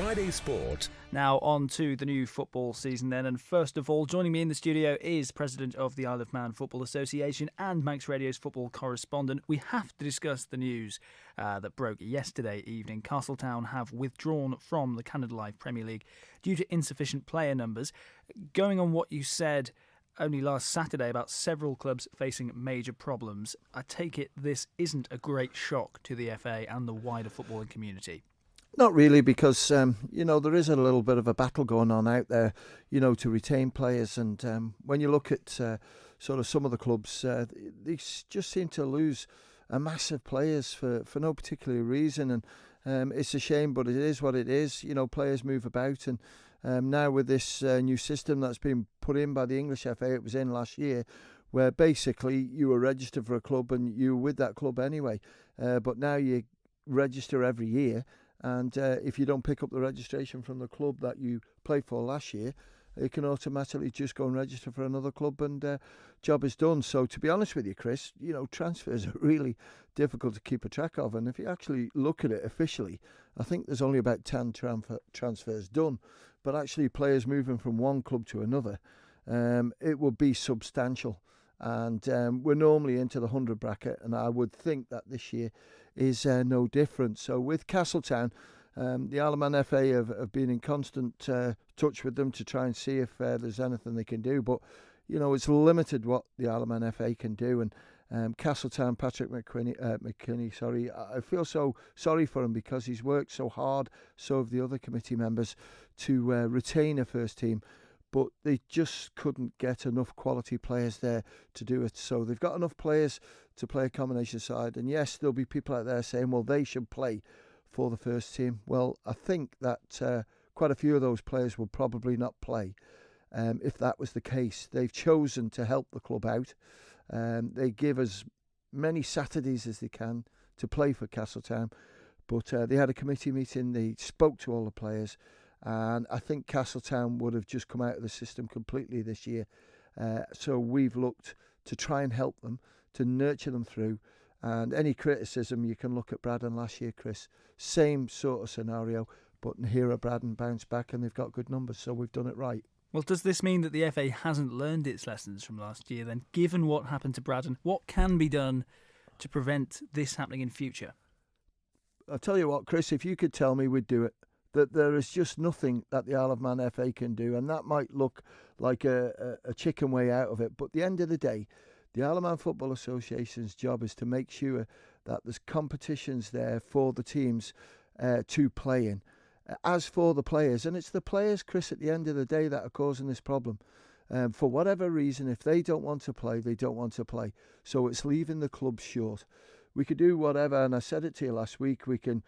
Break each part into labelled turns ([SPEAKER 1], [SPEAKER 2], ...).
[SPEAKER 1] Friday Sport.
[SPEAKER 2] Now on to the new football season then, and first of all, joining me in the studio is President of the Isle of Man Football Association and Manx Radio's football correspondent. We have to discuss the news that broke yesterday evening. Castletown have withdrawn from the Canada Life Premier League due to insufficient player numbers. Going on what you said only last Saturday about several clubs facing major problems, I take it this isn't a great shock to the FA and the wider footballing community.
[SPEAKER 3] Not really, because, there is a little bit of a battle going on out there, to retain players. And when you look at sort of some of the clubs, they just seem to lose a massive players for no particular reason. And it's a shame, but it is what it is. Players move about. And now with this new system that's been put in by the English FA, it was in last year, where basically you were registered for a club and you were with that club anyway. But now you register every year. And if you don't pick up the registration from the club that you played for last year, you can automatically just go and register for another club and job is done. So to be honest with you, Chris, transfers are really difficult to keep a track of. And if you actually look at it officially, I think there's only about 10 transfers done. But actually players moving from one club to another, it will be substantial. And we're normally into the 100 bracket, and I would think that this year is no different. So with Castletown, the Isle of Man FA have been in constant touch with them to try and see if there's anything they can do. But, it's limited what the Isle of Man FA can do. And Castletown, Patrick McKinney, I feel so sorry for him because he's worked so hard, so have the other committee members, to retain a first team. But they just couldn't get enough quality players there to do it. So they've got enough players to play a combination side. And yes, there'll be people out there saying, well, they should play for the first team. Well, I think that quite a few of those players will probably not play if that was the case. They've chosen to help the club out. They give as many Saturdays as they can to play for Castletown. But they had a committee meeting. They spoke to all the players. And I think Castletown would have just come out of the system completely this year. So we've looked to try and help them, to nurture them through. And any criticism, you can look at Braddon last year, Chris. Same sort of scenario, but here at Braddon bounced back and they've got good numbers, so we've done it right.
[SPEAKER 2] Well, does this mean that the FA hasn't learned its lessons from last year then? Given what happened to Braddon, what can be done to prevent this happening in future?
[SPEAKER 3] I'll tell you what, Chris, if you could tell me, we'd do it. That there is just nothing that the Isle of Man FA can do, and that might look like a chicken way out of it, but at the end of the day, the Isle of Man Football Association's job is to make sure that there's competitions there for the teams to play in. As for the players, and it's the players, Chris, at the end of the day that are causing this problem. For whatever reason, if they don't want to play, they don't want to play. So it's leaving the club short. We could do whatever, and I said it to you last week, we can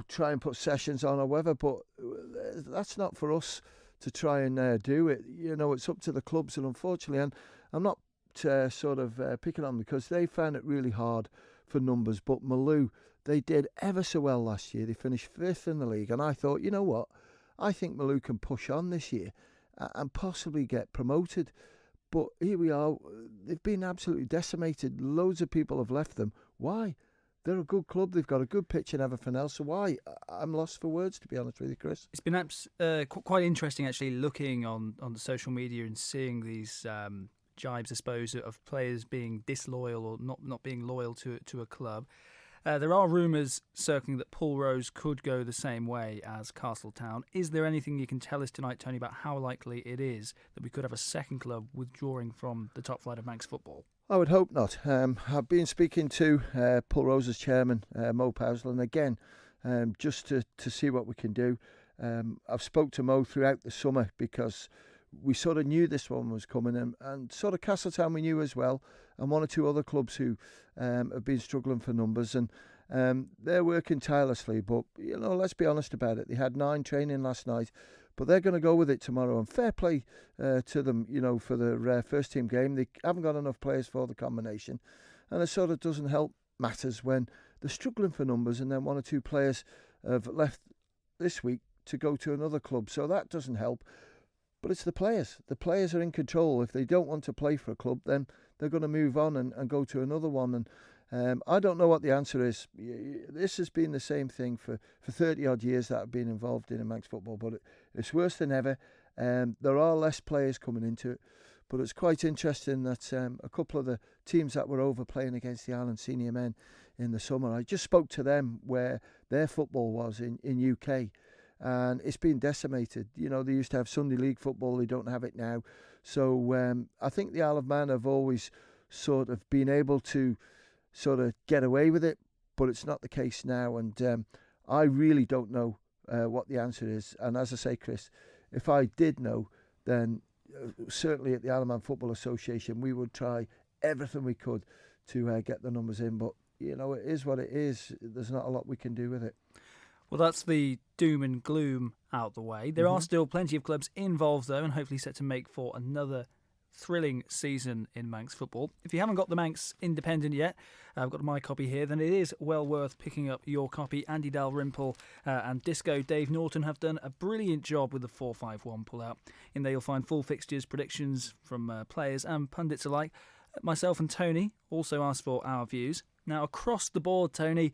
[SPEAKER 3] try and put sessions on or whatever, but that's not for us to try and do it. It's up to the clubs, and unfortunately, and I'm not picking on them because they found it really hard for numbers, but Malou, they did ever so well last year. They finished 5th in the league, and I thought, you know what, I think Malou can push on this year and possibly get promoted. But here we are, they've been absolutely decimated. Loads of people have left them. Why? They're a good club. They've got a good pitch and everything else. So why? I'm lost for words, to be honest with you, Chris.
[SPEAKER 2] It's been quite interesting, actually, looking on the social media and seeing these jibes, I suppose, of players being disloyal or not being loyal to a club. There are rumours circling that Paul Rose could go the same way as Castletown. Is there anything you can tell us tonight, Tony, about how likely it is that we could have a second club withdrawing from the top flight of Manx football?
[SPEAKER 3] I would hope not. I've been speaking to Paul Rose's chairman, Mo Powsland, again, just to see what we can do. I've spoke to Mo throughout the summer because we sort of knew this one was coming, and sort of Castletown we knew as well, and one or two other clubs who have been struggling for numbers, and they're working tirelessly. But let's be honest about it. They had 9 training last night, but they're going to go with it tomorrow. And fair play to them, for their first team game. They haven't got enough players for the combination, and it sort of doesn't help matters when they're struggling for numbers, and then 1 or 2 players have left this week to go to another club. So that doesn't help. But it's the players. The players are in control. If they don't want to play for a club, then they're going to move on and go to another one. I don't know what the answer is. This has been the same thing for 30 odd years that I've been involved in Manx football, but it's worse than ever. There are less players coming into it, but it's quite interesting that a couple of the teams that were over playing against the Island senior men in the summer, I just spoke to them where their football was in UK, and it's been decimated. You know, they used to have Sunday League football, they don't have it now. So I think the Isle of Man have always sort of been able to sort of get away with it, but it's not the case now, and I really don't know what the answer is. And as I say, Chris, if I did know, then certainly at the Isle of Man Football Association we would try everything we could to get the numbers in, but you know, it is what it is. There's not a lot we can do with it.
[SPEAKER 2] Well, that's the doom and gloom out the way. There are still plenty of clubs involved though, and hopefully set to make for another thrilling season in Manx football. If you haven't got the Manx Independent yet, I've got my copy here, then it is well worth picking up your copy. Andy Dalrymple and Disco Dave Norton have done a brilliant job with the 4-5-1 pull-out. In there you'll find full fixtures, predictions from players and pundits alike. Myself and Tony also asked for our views. Now, across the board, Tony,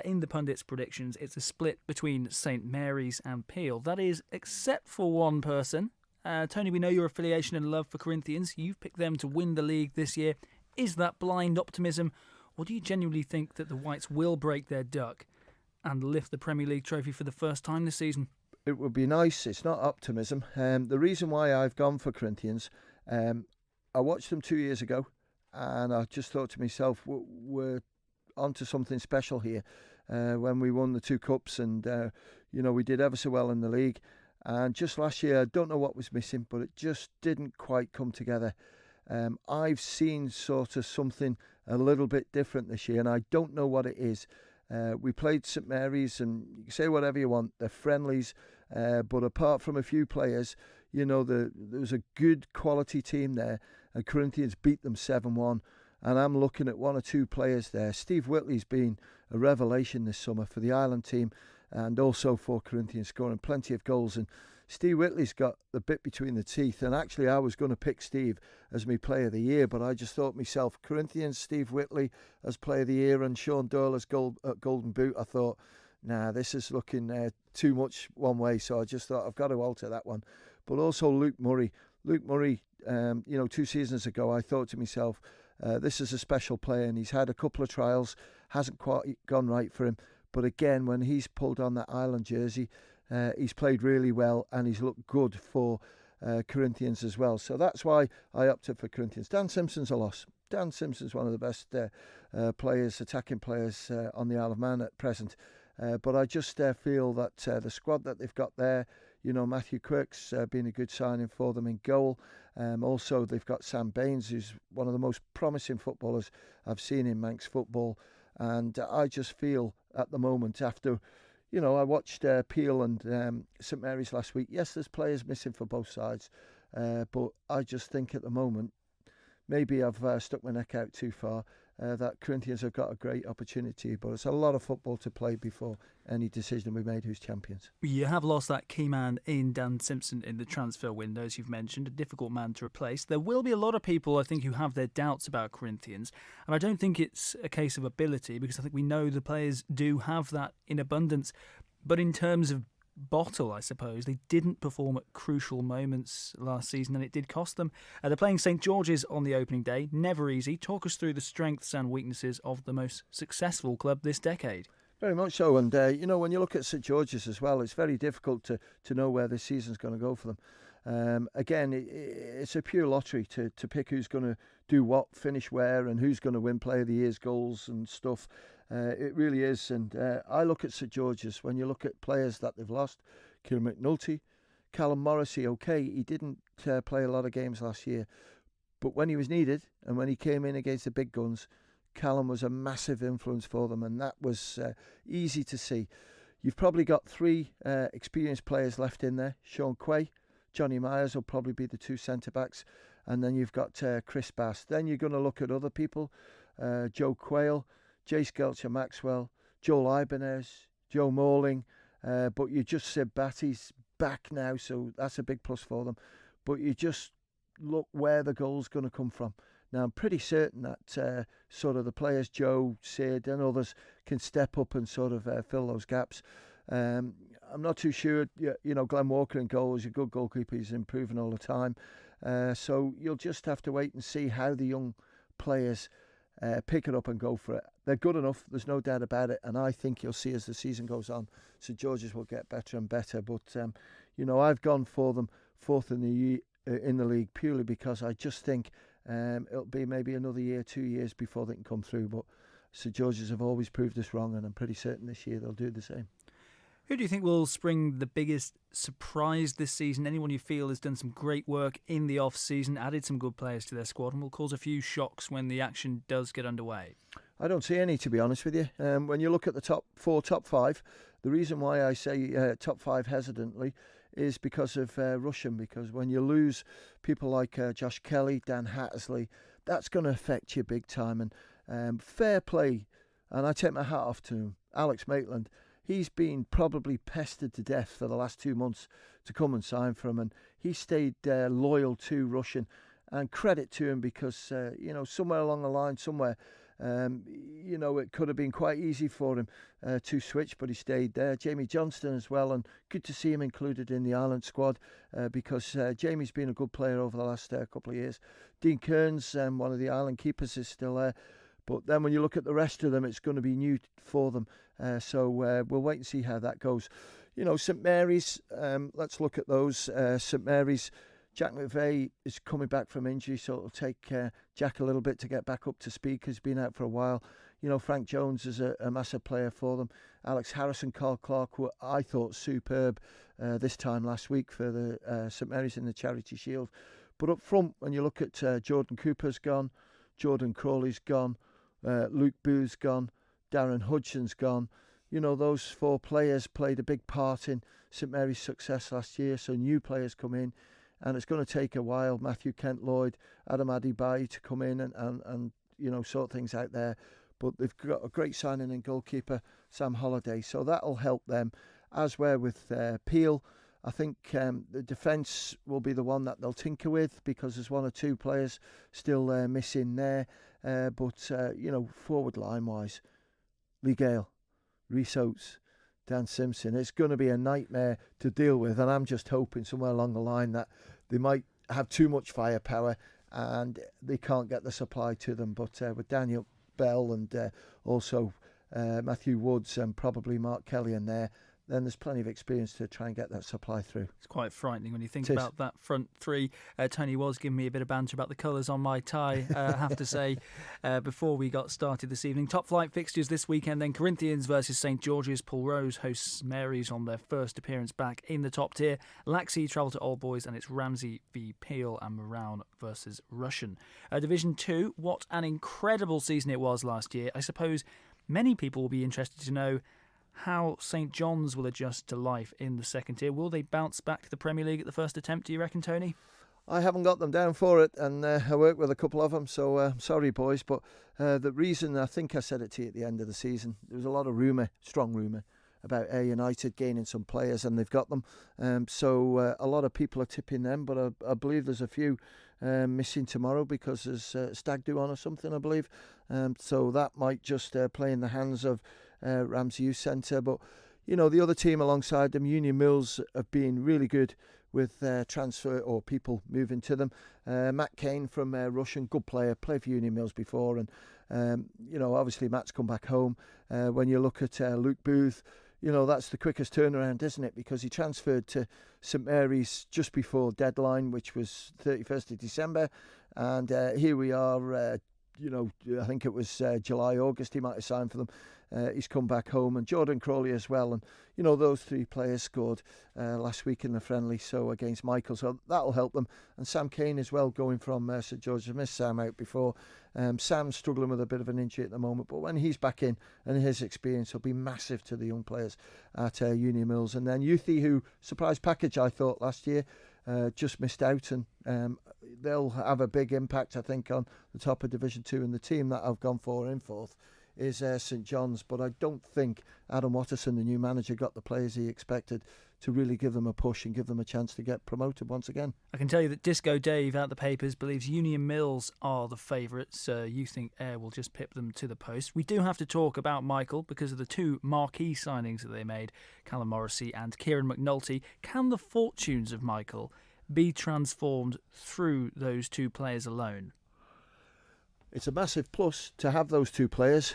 [SPEAKER 2] in the pundits' predictions, it's a split between St Mary's and Peel. That is, except for one person. Tony, we know your affiliation and love for Corinthians. You've picked them to win the league this year. Is that blind optimism, or do you genuinely think that the Whites will break their duck and lift the Premier League trophy for the first time this season?
[SPEAKER 3] It would be nice. It's not optimism. The reason why I've gone for Corinthians, I watched them 2 years ago, and I just thought to myself, we're onto something special here. When we won the 2 cups, and we did ever so well in the league. And just last year, I don't know what was missing, but it just didn't quite come together. I've seen sort of something a little bit different this year, and I don't know what it is. We played St Mary's, and you can say whatever you want, they're friendlies, but apart from a few players, you know, there was a good quality team there, and Corinthians beat them 7-1. And I'm looking at 1 or 2 players there. Steve Whitley's been a revelation this summer for the Ireland team, and also for Corinthians, scoring plenty of goals. And Steve Whitley's got the bit between the teeth. And actually, I was going to pick Steve as my player of the year, but I just thought myself, Corinthians, Steve Whitley as player of the year, and Sean Doyle as golden boot. I thought, nah, this is looking too much one way. So I just thought, I've got to alter that one. But also Luke Murray. Luke Murray, 2 seasons ago, I thought to myself, this is a special player, and he's had a couple of trials, hasn't quite gone right for him. But again, when he's pulled on that Ireland jersey, he's played really well, and he's looked good for Corinthians as well. So that's why I opted for Corinthians. Dan Simpson's a loss. Dan Simpson's one of the best players, attacking players on the Isle of Man at present. But I just feel that the squad that they've got there, Matthew Quirk's been a good signing for them in goal. Also, they've got Sam Baines, who's one of the most promising footballers I've seen in Manx football. And I just feel at the moment, after, I watched Peel and St Mary's last week. Yes, there's players missing for both sides. But I just think at the moment, maybe I've stuck my neck out too far, that Corinthians have got a great opportunity. But it's a lot of football to play before any decision we made who's champions.
[SPEAKER 2] You have lost that key man in Dan Simpson in the transfer window, as you've mentioned, a difficult man to replace. There will be a lot of people, I think, who have their doubts about Corinthians, and I don't think it's a case of ability, because I think we know the players do have that in abundance. But in terms of bottle, I suppose, they didn't perform at crucial moments last season, and it did cost them. They're playing St George's on the opening day. Never easy. Talk us through the strengths and weaknesses of the most successful club this decade.
[SPEAKER 3] Very much so, and when you look at St George's as well, it's very difficult to know where this season's going to go for them. Again, it's a pure lottery to pick who's going to do what, finish where, and who's going to win Player of the Year's goals and stuff. It really is, and I look at St George's, when you look at players that they've lost, Kiera Mcnulty, Callum Morrissey, okay, he didn't play a lot of games last year, but when he was needed, and when he came in against the big guns, Callum was a massive influence for them, and that was easy to see. You've probably got 3 experienced players left in there. Sean Quay, Johnny Myers will probably be the 2 centre-backs, and then you've got Chris Bass. Then you're going to look at other people, Joe Quayle, Jace Gelcher-Maxwell, Joel Ibanez, Joe Morling, but you just said Batty's back now, so that's a big plus for them. But you just look where the goal's going to come from. Now, I'm pretty certain that sort of the players, Joe, Sid and others, can step up and sort of fill those gaps. I'm not too sure. Glenn Walker in goal is a good goalkeeper. He's improving all the time. So you'll just have to wait and see how the young players pick it up and go for it. They're good enough. There's no doubt about it. And I think you'll see as the season goes on, St George's will get better and better. But I've gone for them fourth in the league purely because I just think it'll be maybe another year, 2 years before they can come through. But St George's have always proved us wrong, and I'm pretty certain this year they'll do the same.
[SPEAKER 2] Who do you think will spring the biggest surprise this season? Anyone you feel has done some great work in the off-season, added some good players to their squad, and will cause a few shocks when the action does get underway?
[SPEAKER 3] I don't see any, to be honest with you. When you look at the top four, top five, the reason why I say top five hesitantly is because of Russian. Because when you lose people like Josh Kelly, Dan Hattersley, that's going to affect you big time. And fair play, and I take my hat off to him, Alex Maitland. He's been probably pestered to death for the last 2 months to come and sign for him, and he stayed loyal to Russian. And credit to him because, somewhere along the line, it could have been quite easy for him to switch, but he stayed there. Jamie Johnston as well, and good to see him included in the Ireland squad because Jamie's been a good player over the last couple of years. Dean Kearns, one of the Ireland keepers, is still there. But then when you look at the rest of them, it's going to be new for them. So we'll wait and see how that goes. St Mary's, let's look at those. St Mary's, Jack McVeigh is coming back from injury, so it'll take Jack a little bit to get back up to speed because he's been out for a while. Frank Jones is a massive player for them. Alex Harrison, Carl Clark, who I thought superb this time last week for the St Mary's in the Charity Shield. But up front, when you look at Jordan Cooper's gone, Jordan Crawley's gone, Luke Booth's gone, Darren Hudson's gone. Those four players played a big part in St Mary's success last year, so new players come in, and it's going to take a while. Matthew Kent-Lloyd, Adam Adibayi to come in and sort things out there. But they've got a great signing in goalkeeper, Sam Holliday, so that'll help them. As well with Peel, I think the defence will be the one that they'll tinker with because there's one or two players still missing there. But forward line-wise, Lee Gale, Rhys Oates, Dan Simpson, it's going to be a nightmare to deal with. And I'm just hoping somewhere along the line that they might have too much firepower and they can't get the supply to them. But with Daniel Bell and also Matthew Woods and probably Mark Kelly in there, then there's plenty of experience to try and get that supply through.
[SPEAKER 2] It's quite frightening when you think about that front three. Tony was giving me a bit of banter about the colours on my tie, I have to say, before we got started this evening. Top flight fixtures this weekend then. Corinthians versus St George's. Paul Rose hosts Mary's on their first appearance back in the top tier. Laxey travel to Old Boys, and it's Ramsey v Peel and Moran versus Russian. Division 2, what an incredible season it was last year. I suppose many people will be interested to know how St John's will adjust to life in the second tier. Will they bounce back to the Premier League at the first attempt, do you reckon, Tony?
[SPEAKER 3] I haven't got them down for it, and I work with a couple of them, so sorry, boys. But the reason, I think I said it to you at the end of the season, there was a lot of rumour, strong rumour, about Ayr United gaining some players, and they've got them. So a lot of people are tipping them, but I believe there's a few missing tomorrow because there's stag do on or something, I believe. So that might just play in the hands of Ramsey Youth Centre. But, the other team alongside them, Union Mills, have been really good with transfer or people moving to them. Matt Kane from Russian, good player, played for Union Mills before. And, obviously Matt's come back home. When you look at Luke Booth, that's the quickest turnaround, isn't it? Because he transferred to St Mary's just before deadline, which was 31st of December. And here we are, I think it was July, August, he might have signed for them. He's come back home, and Jordan Crawley as well. And, those three players scored last week in the friendly, so against Michael. So that'll help them. And Sam Kane as well, going from St George's. I missed Sam out before. Sam's struggling with a bit of an injury at the moment, but when he's back in, and his experience will be massive to the young players at Union Mills. And then Youthy, who surprise package, I thought, last year, just missed out, and they'll have a big impact, I think, on the top of Division 2. And the team that I've gone for in fourth is St John's, but I don't think Adam Watterson, the new manager, got the players he expected really give them a push and give them a chance to get promoted once again.
[SPEAKER 2] I can tell you that Disco Dave out the papers believes Union Mills are the favourites. You think Ayr will just pip them to the post. We do have to talk about Michael because of the two marquee signings that they made, Callum Morrissey and Kiera Mcnulty. Can the fortunes of Michael be transformed through those two players alone?
[SPEAKER 3] It's a massive plus to have those two players.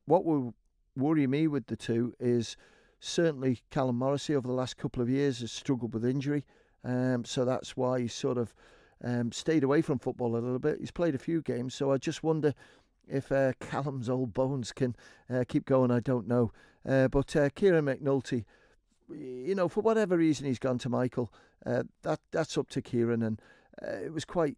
[SPEAKER 3] What will worry me with the two is certainly Callum Morrissey over the last couple of years has struggled with injury. So that's why he's sort of stayed away from football a little bit. He's played a few games, so I just wonder if Callum's old bones can keep going. I don't know. But Kiera Mcnulty, for whatever reason he's gone to Michael, that's up to Kieran, and it was quite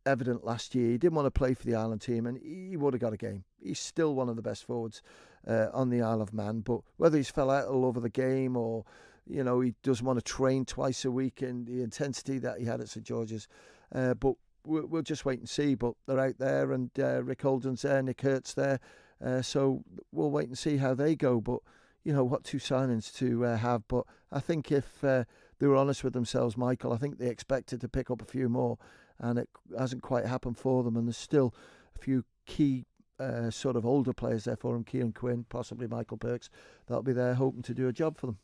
[SPEAKER 3] evident last year. He didn't want to play for the Ireland team, and he would have got a game. He's still one of the best forwards on the Isle of Man, but whether he's fell out all over the game or he doesn't want to train twice a week in the intensity that he had at St George's, but we'll just wait and see. But they're out there, and Rick Holden's there, Nick Hurt's there, so we'll wait and see how they go. But what two signings to have. But I think if they were honest with themselves, Michael, I think they expected to pick up a few more, and it hasn't quite happened for them. And there's still a few key sort of older players there for them, Kieran Quinn, possibly Michael Perks, that'll be there hoping to do a job for them.